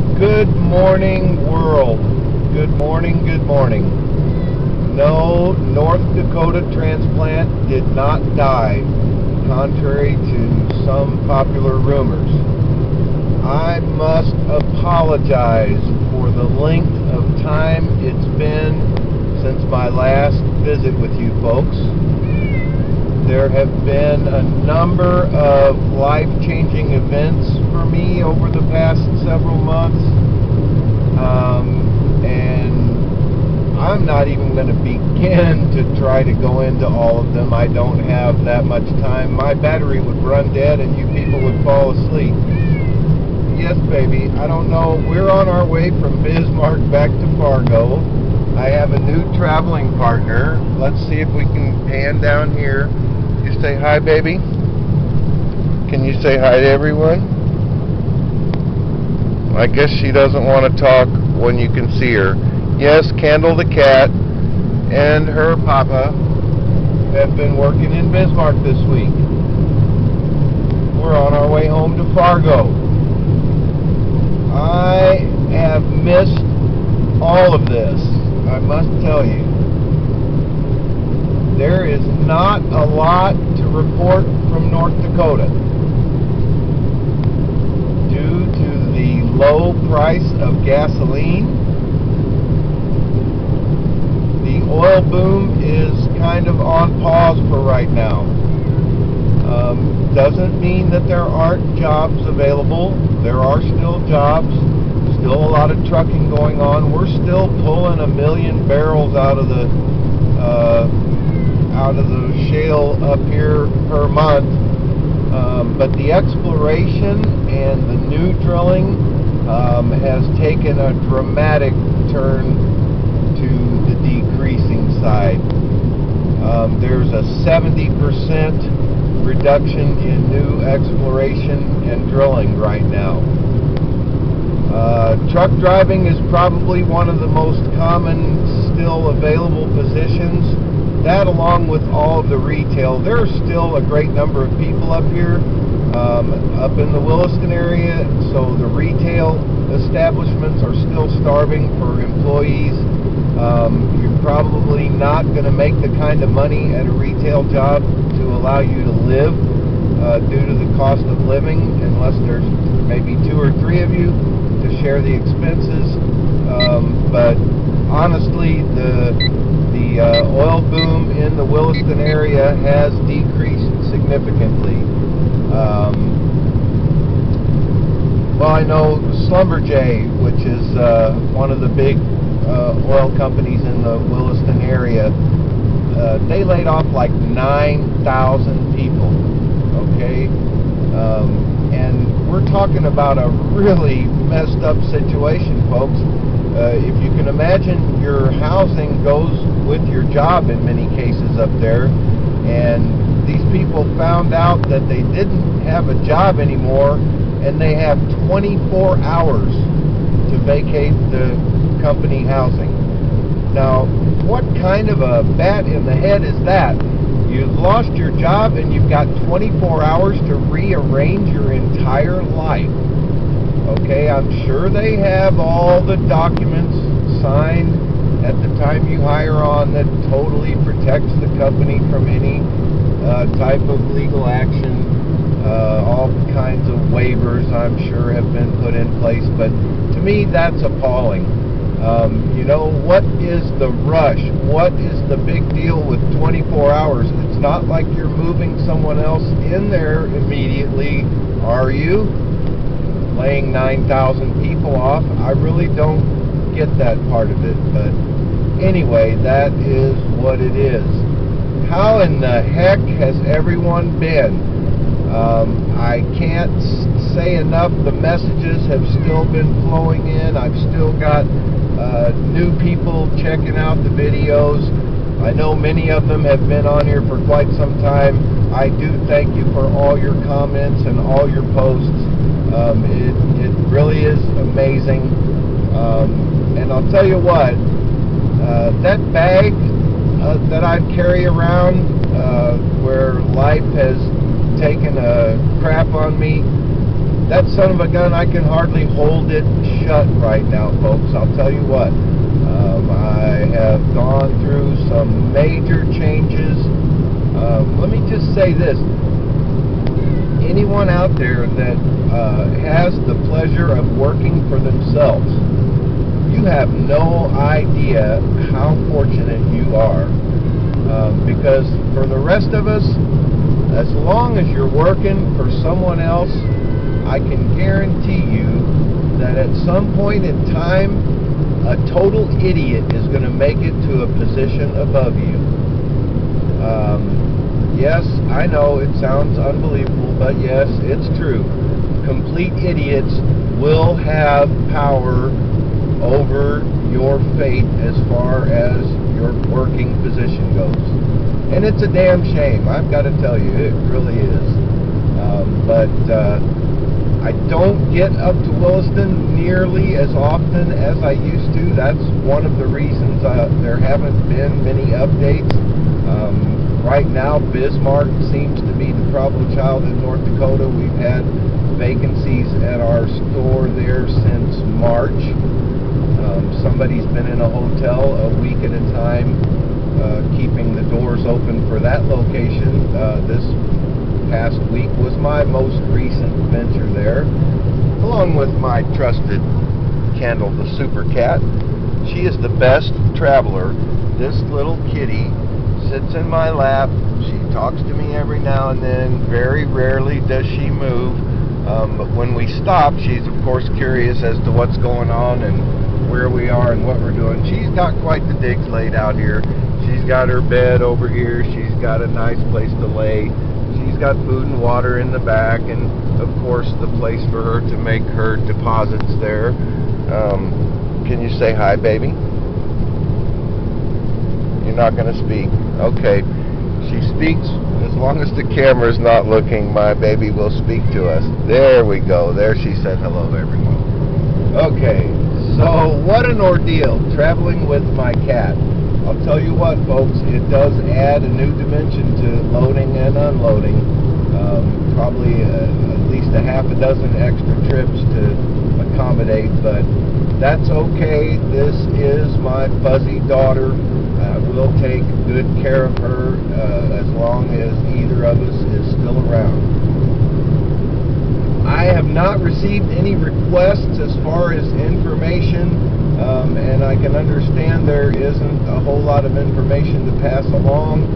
Well, good morning, world. Good morning, good morning. No, North Dakota transplant did not die, contrary to some popular rumors. I must apologize for the length of time it's been since my last visit with you folks. There have been a number of life-changing events for me over the past several months, and I'm not even going to begin to try to go into all of them. I don't have that much time. My battery would run dead and you people would fall asleep. Yes, baby, I don't know. We're on our way from Bismarck back to Fargo. I have a new traveling partner. Let's see if we can pan down here. You say hi, baby? Can you say hi to everyone? I guess she doesn't want to talk when you can see her. Yes, Candle the cat and her papa have been working in Bismarck this week. We're on our way home to Fargo. I have missed all of this, I must tell you. There is not a lot to report from North Dakota. Due to the low price of gasoline, the oil boom is kind of on pause for right now. Doesn't mean that there aren't jobs available. There are still jobs, still a lot of trucking going on. We're still pulling 1 million barrels out of the shale up here per month, but the exploration and the new drilling has taken a dramatic turn to the decreasing side. There's a 70% reduction in new exploration and drilling right now. Truck driving is probably one of the most common still available positions. That, along with all of the retail. There's still a great number of people up here, up in the Williston area, so the retail establishments are still starving for employees. You're probably not going to make the kind of money at a retail job to allow you to live due to the cost of living, unless there's maybe 2 or 3 of you to share the expenses. But honestly, the oil boom in the Williston area has decreased significantly. Well, I know Schlumberger, which is one of the big oil companies in the Williston area, they laid off like 9,000 people, okay? And we're talking about a really messed up situation, folks. If you can imagine, your housing goes with your job in many cases up there, and these people found out that they didn't have a job anymore, and they have 24 hours to vacate the company housing. Now, what kind of a bat in the head is that? You've lost your job and you've got 24 hours to rearrange your entire life. Okay, I'm sure they have all the documents signed at the time you hire on that totally protects the company from any type of legal action. All kinds of waivers, I'm sure, have been put in place, but to me that's appalling. You know, what is the rush? What is the big deal with 24 hours? It's not like you're moving someone else in there immediately, are you? Laying 9,000 people off? I really don't get that part of it, but anyway, that is what it is. How in the heck has everyone been? I can't say enough. The messages have still been flowing in. I've still got new people checking out the videos. I know many of them have been on here for quite some time. I do thank you for all your comments and all your posts. It really is amazing. And I'll tell you what, that bag that I carry around where life has taken a crap on me, that son of a gun, I can hardly hold it shut right now, folks. I'll tell you what. I have gone through some major changes. Let me just say this. Anyone out there that has the pleasure of working for themselves, you have no idea how fortunate you are. Because for the rest of us, as long as you're working for someone else, I can guarantee you that at some point in time, a total idiot is going to make it to a position above you. Yes, I know it sounds unbelievable, but yes, it's true. Complete idiots will have power over your fate as far as your working position goes. And it's a damn shame, I've got to tell you, it really is. But I don't get up to Williston nearly as often as I used to. That's one of the reasons there haven't been many updates. Right now, Bismarck seems to be the problem child in North Dakota. We've had vacancies at our store there since March. Somebody's been in a hotel a week at a time, keeping the doors open for that location. This past week was my most recent venture there, along with my trusted Kendall, the super cat. She is the best traveler. This little kitty sits in my lap. She talks to me every now and then. Very rarely does she move. But when we stop, she's of course curious as to what's going on and where we are and what we're doing. She's got quite the digs laid out here. She's got her bed over here. She's got a nice place to lay. She's got food and water in the back, and of course the place for her to make her deposits there. Can you say hi, baby? You're not going to speak. Okay. She speaks as long as the camera's not looking. My baby will speak to us. There we go. There she said hello, everyone. Okay. So what an ordeal traveling with my cat. I'll tell you what, folks, it does add a new dimension to loading and unloading. Probably at least a half a dozen extra trips to accommodate, but that's okay. This is my fuzzy daughter. We'll take good care of her as long as either of us is still around. I have not received any requests as far as information, and I can understand there isn't a whole lot of information to pass along.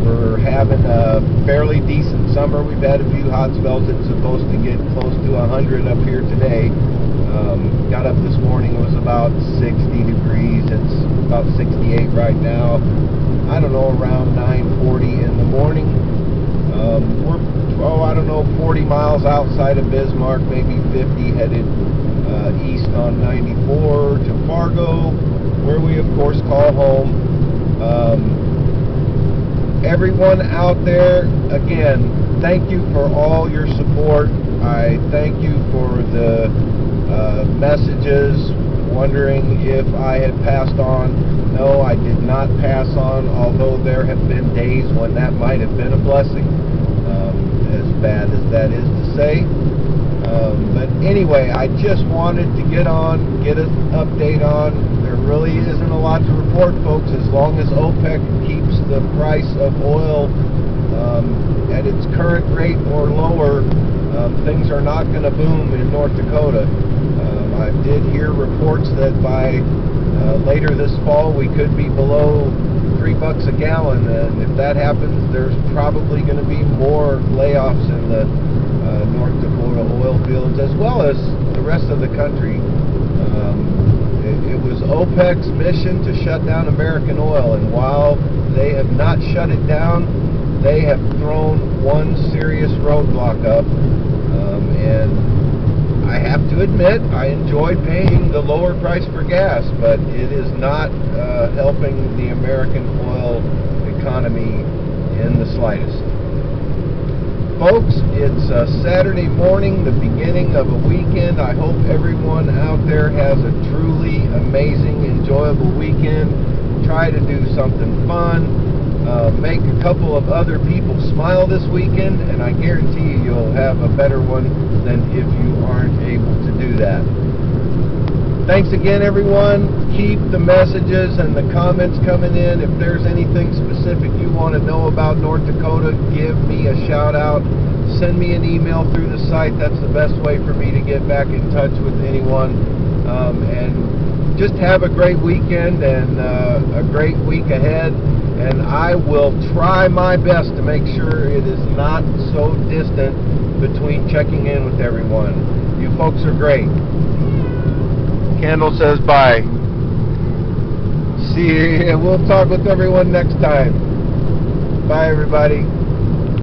We're having a fairly decent summer. We've had a few hot spells. It's supposed to get close to 100 up here today. Got up this morning, it was about 60 degrees. It's about 68 right now. I don't know, around 9:40 in the morning. We're, I don't know, 40 miles outside of Bismarck, maybe 50, headed east on 94 to Fargo, where we of course call home. Everyone out there, again, thank you for all your support. I thank you for the messages wondering if I had passed on. No, I did not pass on, although there have been days when that might have been a blessing, as bad as that is to say. But anyway, I just wanted to get an update on. There really isn't a lot to report, folks. As long as OPEC keeps the price of oil at its current rate or lower, things are not going to boom in North Dakota. I did hear reports that by later this fall we could be below $3 a gallon, and if that happens, there's probably going to be more layoffs in the North Dakota oil fields as well as the rest of the country. It was OPEC's mission to shut down American oil, and while they have not shut it down, they have thrown one serious roadblock up, and I have to admit, I enjoy paying the lower price for gas, but it is not helping the American oil economy in the slightest. Folks, it's a Saturday morning, the beginning of a weekend. I hope everyone out there has a truly amazing, enjoyable weekend. Try to do something fun. make a couple of other people smile this weekend, and I guarantee you'll have a better one than if you aren't able to do that. Thanks again, everyone. Keep the messages and the comments coming in. If there's anything specific you want to know about North Dakota, give me a shout out. Send me an email through the site. That's the best way for me to get back in touch with anyone. And just have a great weekend and a great week ahead. And I will try my best to make sure it is not so distant between checking in with everyone. You folks are great. Candle says bye. See you. We'll talk with everyone next time. Bye, everybody.